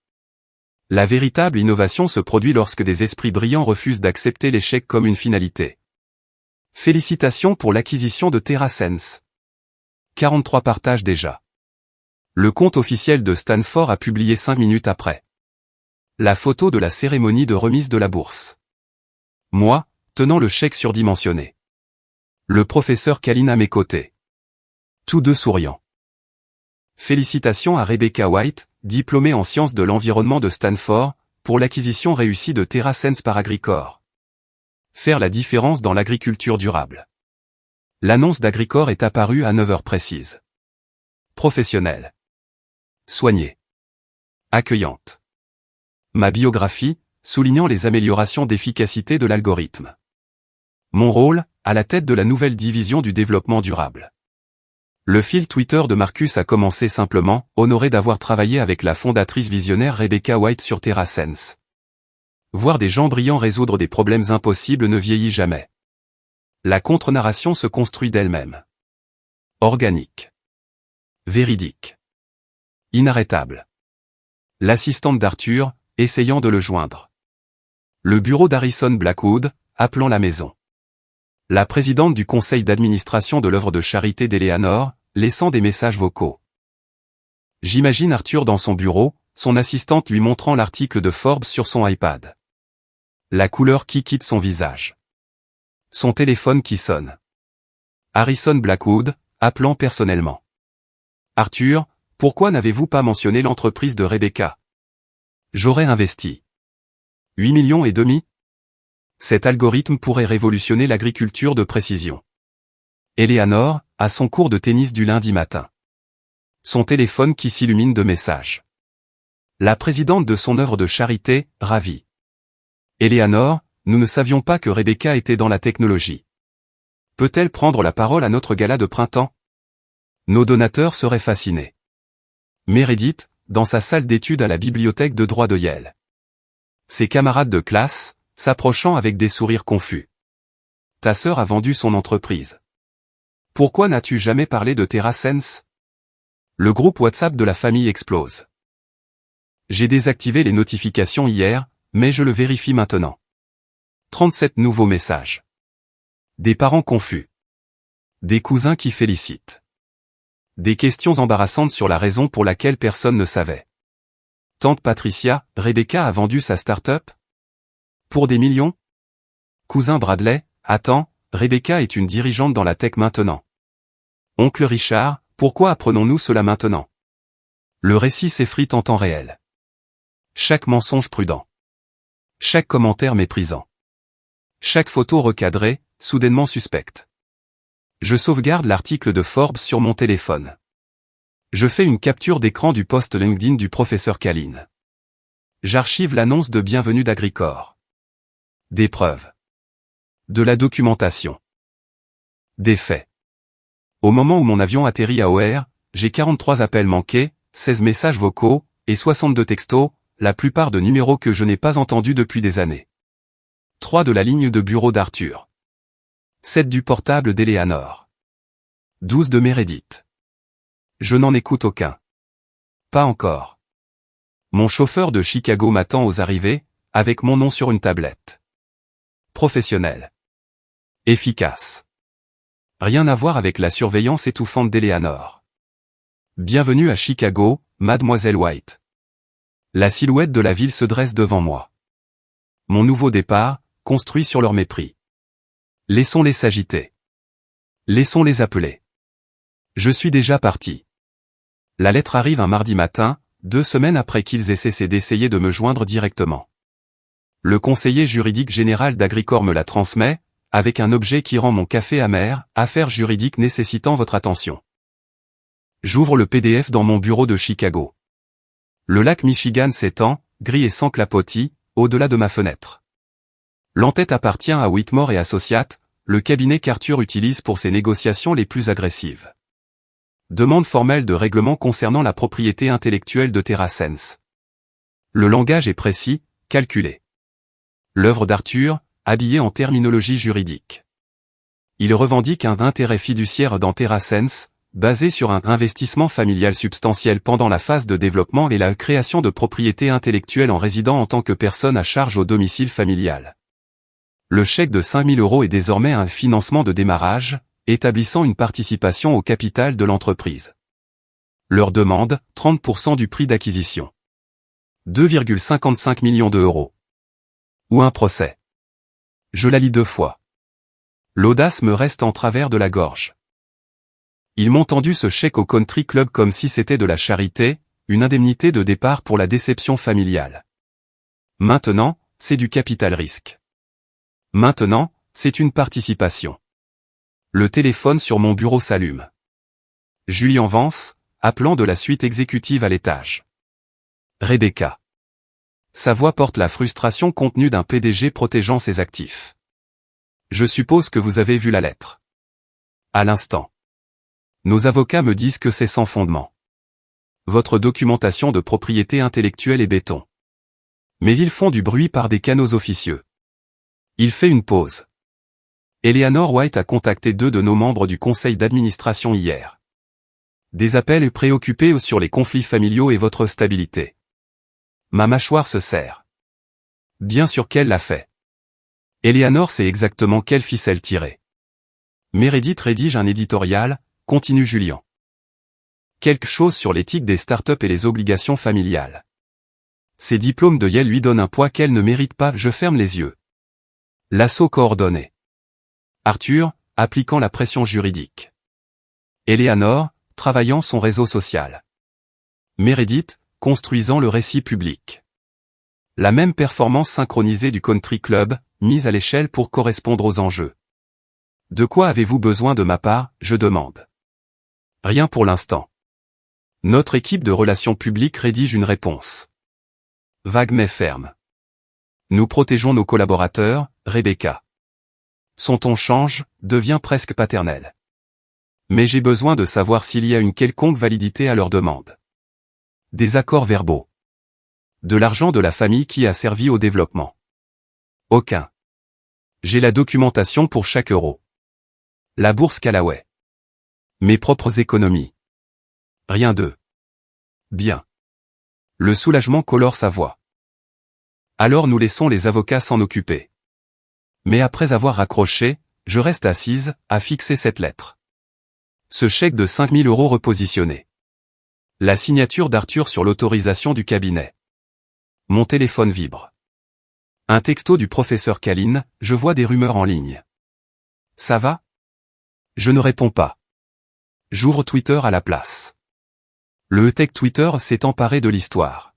La véritable innovation se produit lorsque des esprits brillants refusent d'accepter l'échec comme une finalité. Félicitations pour l'acquisition de TerraSense. 43 partages déjà. Le compte officiel de Stanford a publié 5 minutes après. La photo de la cérémonie de remise de la bourse. Moi, tenant le chèque surdimensionné. Le professeur Kalin à mes côtés. Tous deux souriants. Félicitations à Rebecca White, diplômée en sciences de l'environnement de Stanford, pour l'acquisition réussie de TerraSense par Agricor. Faire la différence dans l'agriculture durable. L'annonce d'Agricor est apparue à 9 heures précises. Professionnelle. Soignée. Accueillante. Ma biographie, soulignant les améliorations d'efficacité de l'algorithme. Mon rôle, à la tête de la nouvelle division du développement durable. Le fil Twitter de Marcus a commencé simplement, honoré d'avoir travaillé avec la fondatrice visionnaire Rebecca White sur TerraSense. Voir des gens brillants résoudre des problèmes impossibles ne vieillit jamais. La contre-narration se construit d'elle-même. Organique. Véridique. Inarrêtable. L'assistante d'Arthur, essayant de le joindre. Le bureau d'Harrison Blackwood, appelant la maison. La présidente du conseil d'administration de l'œuvre de charité d'Eleanor, laissant des messages vocaux. J'imagine Arthur dans son bureau, son assistante lui montrant l'article de Forbes sur son iPad. La couleur qui quitte son visage. Son téléphone qui sonne. Harrison Blackwood, appelant personnellement. Arthur, pourquoi n'avez-vous pas mentionné l'entreprise de Rebecca? J'aurais investi. 8 millions et demi? Cet algorithme pourrait révolutionner l'agriculture de précision. Eleanor, à son cours de tennis du lundi matin. Son téléphone qui s'illumine de messages. La présidente de son œuvre de charité, ravie. Eleanor, nous ne savions pas que Rebecca était dans la technologie. Peut-elle prendre la parole à notre gala de printemps? Nos donateurs seraient fascinés. Meredith, dans sa salle d'études à la bibliothèque de droit de Yale. Ses camarades de classe, s'approchant avec des sourires confus. Ta sœur a vendu son entreprise. Pourquoi n'as-tu jamais parlé de TerraSense? Le groupe WhatsApp de la famille explose. J'ai désactivé les notifications hier, mais je le vérifie maintenant. 37 nouveaux messages. Des parents confus. Des cousins qui félicitent. Des questions embarrassantes sur la raison pour laquelle personne ne savait. Tante Patricia, Rebecca a vendu sa start-up? Pour des millions? Cousin Bradley, attends, Rebecca est une dirigeante dans la tech maintenant. Oncle Richard, pourquoi apprenons-nous cela maintenant? Le récit s'effrite en temps réel. Chaque mensonge prudent. Chaque commentaire méprisant. Chaque photo recadrée, soudainement suspecte. Je sauvegarde l'article de Forbes sur mon téléphone. Je fais une capture d'écran du post LinkedIn du professeur Kalin. J'archive l'annonce de bienvenue d'Agricor. Des preuves. De la documentation. Des faits. Au moment où mon avion atterrit à OR, j'ai 43 appels manqués, 16 messages vocaux, et 62 textos, la plupart de numéros que je n'ai pas entendus depuis des années. 3 de la ligne de bureau d'Arthur. 7 du portable d'Eleanor. 12 de Meredith. Je n'en écoute aucun. Pas encore. Mon chauffeur de Chicago m'attend aux arrivées, avec mon nom sur une tablette. Professionnel. Efficace. Rien à voir avec la surveillance étouffante d'Eleanor. Bienvenue à Chicago, Mademoiselle White. La silhouette de la ville se dresse devant moi. Mon nouveau départ, construit sur leur mépris. Laissons-les s'agiter. Laissons-les appeler. Je suis déjà parti. La lettre arrive un mardi matin, 2 semaines après qu'ils aient cessé d'essayer de me joindre directement. Le conseiller juridique général d'Agricor me la transmet, avec un objet qui rend mon café amer, affaire juridique nécessitant votre attention. J'ouvre le PDF dans mon bureau de Chicago. Le lac Michigan s'étend, gris et sans clapotis, au-delà de ma fenêtre. L'entête appartient à Whitmore et Associates, le cabinet qu'Arthur utilise pour ses négociations les plus agressives. Demande formelle de règlement concernant la propriété intellectuelle de TerraSense. Le langage est précis, calculé. L'œuvre d'Arthur, habillée en terminologie juridique. Il revendique un intérêt fiduciaire dans TerraSense, basé sur un investissement familial substantiel pendant la phase de développement et la création de propriétés intellectuelles en résidant en tant que personne à charge au domicile familial. Le chèque de 5 000 € est désormais un financement de démarrage, établissant une participation au capital de l'entreprise. Leur demande, 30% du prix d'acquisition. 2,55 millions d'euros. Ou un procès. Je la lis 2 fois. L'audace me reste en travers de la gorge. Ils m'ont tendu ce chèque au country club comme si c'était de la charité, une indemnité de départ pour la déception familiale. Maintenant, c'est du capital risque. Maintenant, c'est une participation. Le téléphone sur mon bureau s'allume. Julien Vance, appelant de la suite exécutive à l'étage. Rebecca. Sa voix porte la frustration contenue d'un PDG protégeant ses actifs. Je suppose que vous avez vu la lettre. À l'instant. Nos avocats me disent que c'est sans fondement. Votre documentation de propriété intellectuelle est béton. Mais ils font du bruit par des canaux officieux. Il fait une pause. Eleanor White a contacté 2 de nos membres du conseil d'administration hier. Des appels préoccupés sur les conflits familiaux et votre stabilité. Ma mâchoire se serre. Bien sûr qu'elle l'a fait. Eleanor sait exactement quelle ficelle tirer. Meredith rédige un éditorial, continue Julien. Quelque chose sur l'éthique des startups et les obligations familiales. Ses diplômes de Yale lui donnent un poids qu'elle ne mérite pas, je ferme les yeux. L'assaut coordonné. Arthur, appliquant la pression juridique. Eleanor, travaillant son réseau social. Meredith, construisant le récit public. La même performance synchronisée du country club, mise à l'échelle pour correspondre aux enjeux. De quoi avez-vous besoin de ma part, je demande. Rien pour l'instant. Notre équipe de relations publiques rédige une réponse. Vague mais ferme. Nous protégeons nos collaborateurs, Rebecca. Son ton change, devient presque paternel. Mais j'ai besoin de savoir s'il y a une quelconque validité à leur demande. Des accords verbaux. De l'argent de la famille qui a servi au développement. Aucun. J'ai la documentation pour chaque euro. La bourse Callaway. Mes propres économies. Rien de. Bien. Le soulagement colore sa voix. Alors nous laissons les avocats s'en occuper. Mais après avoir raccroché, je reste assise, à fixer cette lettre. Ce chèque de 5 000 € repositionné. La signature d'Arthur sur l'autorisation du cabinet. Mon téléphone vibre. Un texto du professeur Caline, je vois des rumeurs en ligne. Ça va? Je ne réponds pas. J'ouvre Twitter à la place. Le tech Twitter s'est emparé de l'histoire.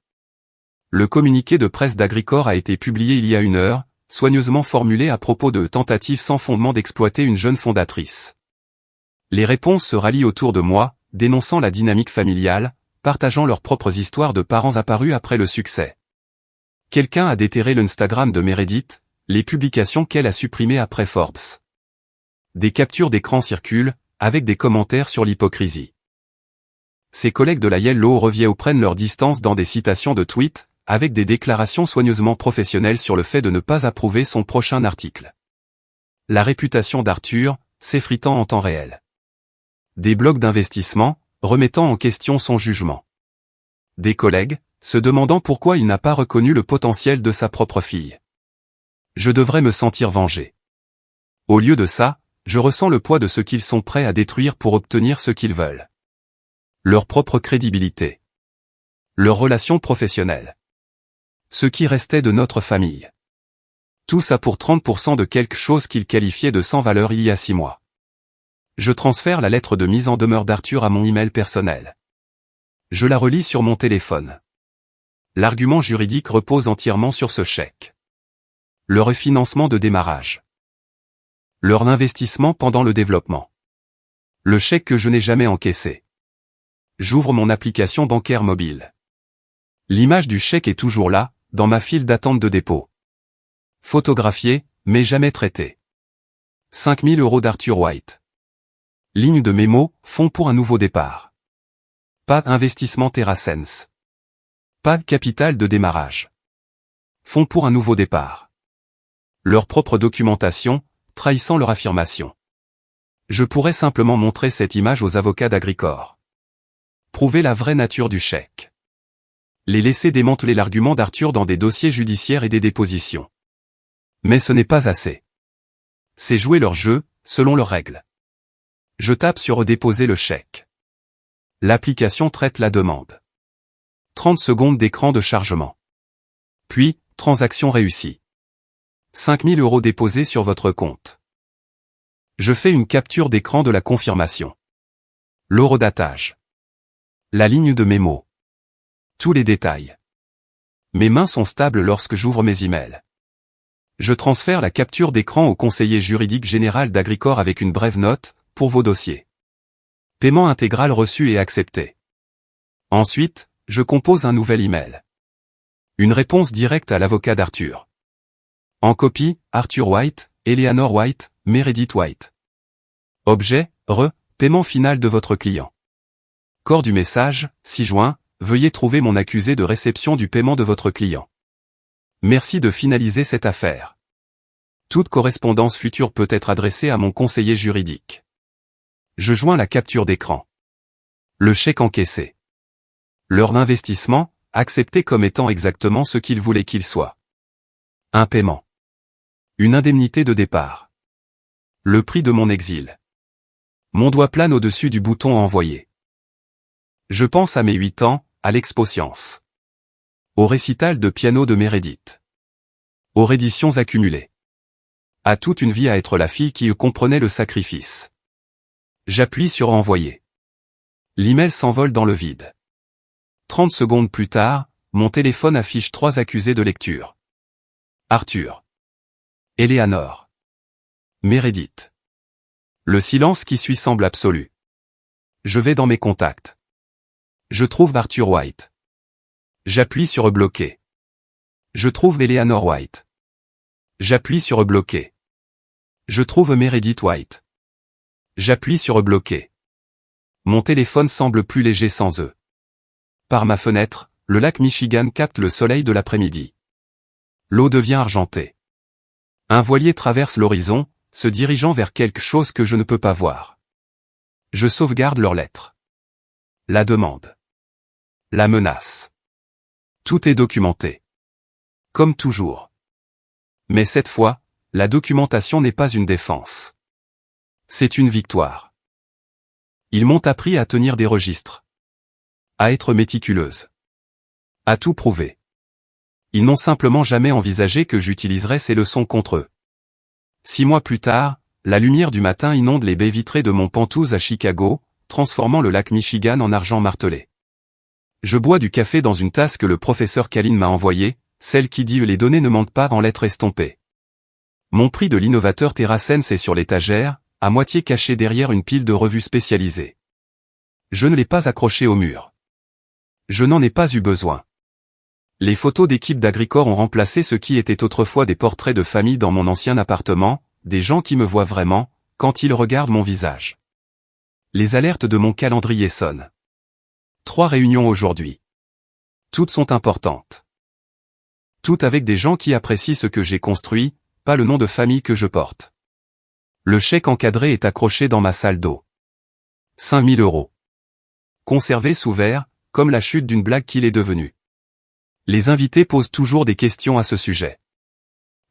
Le communiqué de presse d'Agricor a été publié il y a 1 heure, soigneusement formulé à propos de tentatives sans fondement d'exploiter une jeune fondatrice. Les réponses se rallient autour de moi, dénonçant la dynamique familiale, partageant leurs propres histoires de parents apparus après le succès. Quelqu'un a déterré l'Instagram de Meredith, les publications qu'elle a supprimées après Forbes. Des captures d'écran circulent, avec des commentaires sur l'hypocrisie. Ses collègues de la Yellow Review prennent leur distance dans des citations de tweets, avec des déclarations soigneusement professionnelles sur le fait de ne pas approuver son prochain article. La réputation d'Arthur, s'effritant en temps réel. Des blogs d'investissement, remettant en question son jugement. Des collègues, se demandant pourquoi il n'a pas reconnu le potentiel de sa propre fille. Je devrais me sentir vengé. Au lieu de ça, je ressens le poids de ce qu'ils sont prêts à détruire pour obtenir ce qu'ils veulent. Leur propre crédibilité. Leurs relations professionnelles. Ce qui restait de notre famille. Tout ça pour 30% de quelque chose qu'ils qualifiaient de sans valeur il y a 6 mois. Je transfère la lettre de mise en demeure d'Arthur à mon email personnel. Je la relis sur mon téléphone. L'argument juridique repose entièrement sur ce chèque. Le refinancement de démarrage. Leur investissement pendant le développement. Le chèque que je n'ai jamais encaissé. J'ouvre mon application bancaire mobile. L'image du chèque est toujours là, dans ma file d'attente de dépôt. Photographié, mais jamais traité. 5 000 € d'Arthur White. Ligne de mémo, fonds pour un nouveau départ. Pas d'investissement TerraSense. Pas de capital de démarrage. Fonds pour un nouveau départ. Leur propre documentation, trahissant leur affirmation. Je pourrais simplement montrer cette image aux avocats d'Agricor. Prouver la vraie nature du chèque. Les laisser démanteler l'argument d'Arthur dans des dossiers judiciaires et des dépositions. Mais ce n'est pas assez. C'est jouer leur jeu, selon leurs règles. Je tape sur déposer le chèque. L'application traite la demande. 30 secondes d'écran de chargement. Puis, transaction réussie. 5 000 € déposés sur votre compte. Je fais une capture d'écran de la confirmation. L'horodatage. La ligne de mémo. Tous les détails. Mes mains sont stables lorsque j'ouvre mes emails. Je transfère la capture d'écran au conseiller juridique général d'Agricor avec une brève note, pour vos dossiers. Paiement intégral reçu et accepté. Ensuite, je compose un nouvel email. Une réponse directe à l'avocat d'Arthur. En copie, Arthur White, Eleanor White, Meredith White. Objet, paiement final de votre client. Corps du message, 6 juin, veuillez trouver mon accusé de réception du paiement de votre client. Merci de finaliser cette affaire. Toute correspondance future peut être adressée à mon conseiller juridique. Je joins la capture d'écran. Le chèque encaissé. Leur investissement, accepté comme étant exactement ce qu'ils voulaient qu'il soit. Un paiement. Une indemnité de départ. Le prix de mon exil. Mon doigt plane au-dessus du bouton envoyer. Je pense à mes 8 ans, à l'Expo Science. Au récital de piano de Meredith. Aux redditions accumulées. À toute une vie à être la fille qui comprenait le sacrifice. J'appuie sur envoyer. L'email s'envole dans le vide. 30 secondes plus tard, mon téléphone affiche 3 accusés de lecture. Arthur. Eleanor. Meredith. Le silence qui suit semble absolu. Je vais dans mes contacts. Je trouve Arthur White. J'appuie sur bloquer. Je trouve Eleanor White. J'appuie sur bloquer. Je trouve Meredith White. J'appuie sur bloquer. Mon téléphone semble plus léger sans eux. Par ma fenêtre, le lac Michigan capte le soleil de l'après-midi. L'eau devient argentée. Un voilier traverse l'horizon, se dirigeant vers quelque chose que je ne peux pas voir. Je sauvegarde leurs lettres. La demande. La menace. Tout est documenté. Comme toujours. Mais cette fois, la documentation n'est pas une défense. C'est une victoire. Ils m'ont appris à tenir des registres. À être méticuleuse. À tout prouver. Ils n'ont simplement jamais envisagé que j'utiliserais ces leçons contre eux. 6 mois plus tard, la lumière du matin inonde les baies vitrées de mon Penthouse à Chicago, transformant le lac Michigan en argent martelé. Je bois du café dans une tasse que le professeur Kalin m'a envoyée, celle qui dit « Les données ne mentent pas » en lettres estompées. Mon prix de l'innovateur TerraSense est sur l'étagère, à moitié caché derrière une pile de revues spécialisées. Je ne l'ai pas accroché au mur. Je n'en ai pas eu besoin. Les photos d'équipe d'Agricor ont remplacé ce qui était autrefois des portraits de famille dans mon ancien appartement, des gens qui me voient vraiment, quand ils regardent mon visage. Les alertes de mon calendrier sonnent. 3 réunions aujourd'hui. Toutes sont importantes. Toutes avec des gens qui apprécient ce que j'ai construit, pas le nom de famille que je porte. Le chèque encadré est accroché dans ma salle d'eau. 5 000 €. Conservé sous verre, comme la chute d'une blague qu'il est devenu. Les invités posent toujours des questions à ce sujet.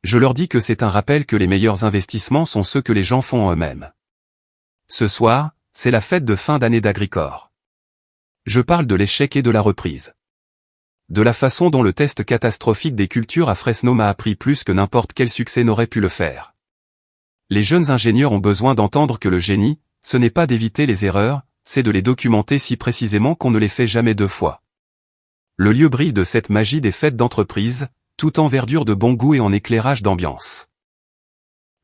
Je leur dis que c'est un rappel que les meilleurs investissements sont ceux que les gens font en eux-mêmes. Ce soir, c'est la fête de fin d'année d'Agricor. Je parle de l'échec et de la reprise. De la façon dont le test catastrophique des cultures à Fresno m'a appris plus que n'importe quel succès n'aurait pu le faire. Les jeunes ingénieurs ont besoin d'entendre que le génie, ce n'est pas d'éviter les erreurs, c'est de les documenter si précisément qu'on ne les fait jamais 2 fois. Le lieu brille de cette magie des fêtes d'entreprise, tout en verdure de bon goût et en éclairage d'ambiance.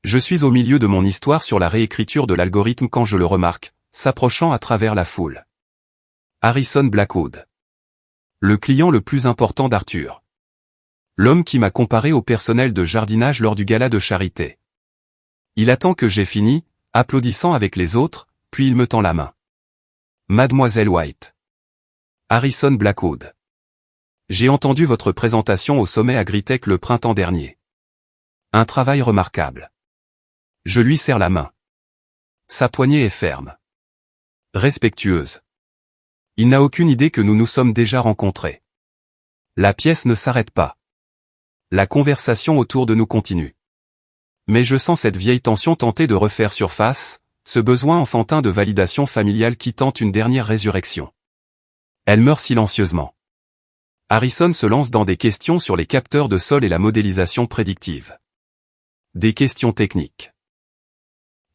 Je suis au milieu de mon histoire sur la réécriture de l'algorithme quand je le remarque, s'approchant à travers la foule. Harrison Blackwood. Le client le plus important d'Arthur. L'homme qui m'a comparé au personnel de jardinage lors du gala de charité. Il attend que j'ai fini, applaudissant avec les autres, puis il me tend la main. Mademoiselle White. Harrison Blackwood. J'ai entendu votre présentation au sommet Agritech le printemps dernier. Un travail remarquable. Je lui serre la main. Sa poignée est ferme. Respectueuse. Il n'a aucune idée que nous nous sommes déjà rencontrés. La pièce ne s'arrête pas. La conversation autour de nous continue. Mais je sens cette vieille tension tenter de refaire surface, ce besoin enfantin de validation familiale qui tente une dernière résurrection. Elle meurt silencieusement. Harrison se lance dans des questions sur les capteurs de sol et la modélisation prédictive. Des questions techniques.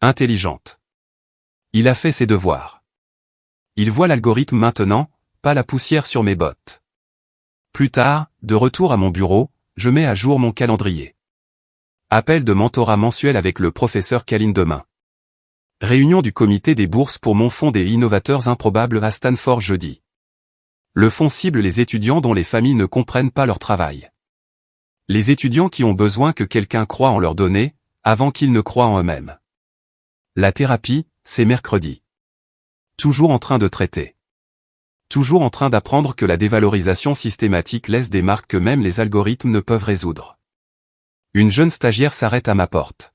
Intelligentes. Il a fait ses devoirs. Il voit l'algorithme maintenant, pas la poussière sur mes bottes. Plus tard, de retour à mon bureau, je mets à jour mon calendrier. Appel de mentorat mensuel avec le professeur Kalin demain. Réunion du comité des bourses pour mon fonds des innovateurs improbables à Stanford jeudi. Le fonds cible les étudiants dont les familles ne comprennent pas leur travail. Les étudiants qui ont besoin que quelqu'un croie en leurs données, avant qu'ils ne croient en eux-mêmes. La thérapie, c'est mercredi. Toujours en train de traiter. Toujours en train d'apprendre que la dévalorisation systématique laisse des marques que même les algorithmes ne peuvent résoudre. Une jeune stagiaire s'arrête à ma porte.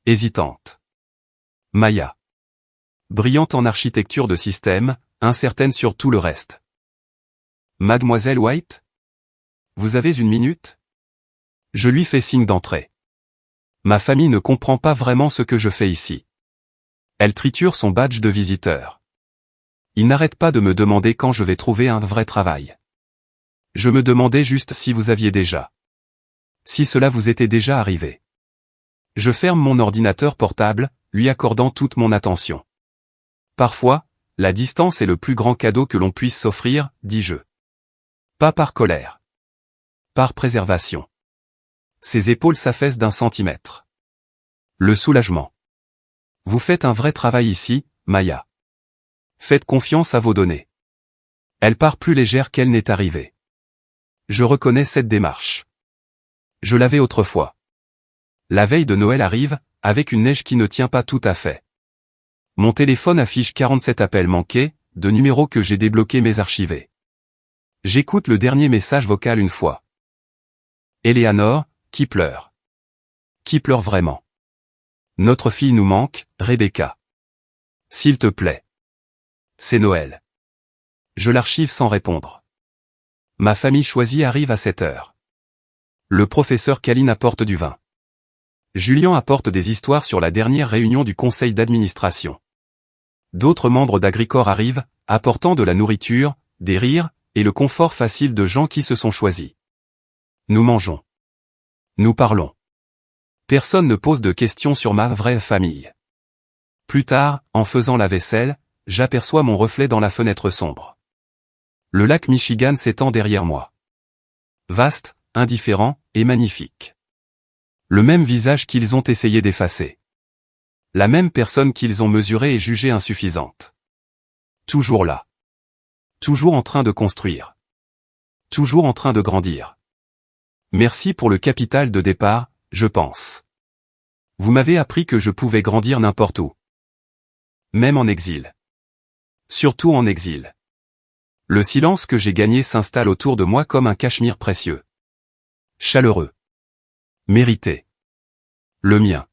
Hésitante. Maya. Brillante en architecture de système, incertaine sur tout le reste. Mademoiselle White? Vous avez une minute? Je lui fais signe d'entrée. Ma famille ne comprend pas vraiment ce que je fais ici. Elle triture son badge de visiteur. Il n'arrête pas de me demander quand je vais trouver un vrai travail. Je me demandais juste si vous aviez déjà. Si cela vous était déjà arrivé. Je ferme mon ordinateur portable, lui accordant toute mon attention. Parfois, la distance est le plus grand cadeau que l'on puisse s'offrir, dis-je. Pas par colère. Par préservation. Ses épaules s'affaissent d'1 centimètre. Le soulagement. Vous faites un vrai travail ici, Maya. Faites confiance à vos données. Elle part plus légère qu'elle n'est arrivée. Je reconnais cette démarche. Je l'avais autrefois. La veille de Noël arrive, avec une neige qui ne tient pas tout à fait. Mon téléphone affiche 47 appels manqués, de numéros que j'ai débloqués mais archivés. J'écoute le dernier message vocal une fois. Eleanor, qui pleure. Qui pleure vraiment. Notre fille nous manque, Rebecca. S'il te plaît. C'est Noël. Je l'archive sans répondre. Ma famille choisie arrive à 7 heures. Le professeur Caline apporte du vin. Julien apporte des histoires sur la dernière réunion du conseil d'administration. D'autres membres d'Agricor arrivent, apportant de la nourriture, des rires, et le confort facile de gens qui se sont choisis. Nous mangeons. Nous parlons. Personne ne pose de questions sur ma vraie famille. Plus tard, en faisant la vaisselle, j'aperçois mon reflet dans la fenêtre sombre. Le lac Michigan s'étend derrière moi. Vaste, indifférent, et magnifique. Le même visage qu'ils ont essayé d'effacer. La même personne qu'ils ont mesurée et jugée insuffisante. Toujours là. Toujours en train de construire. Toujours en train de grandir. Merci pour le capital de départ, je pense. Vous m'avez appris que je pouvais grandir n'importe où. Même en exil. Surtout en exil. Le silence que j'ai gagné s'installe autour de moi comme un cachemire précieux. Chaleureux. Mérité. Le mien.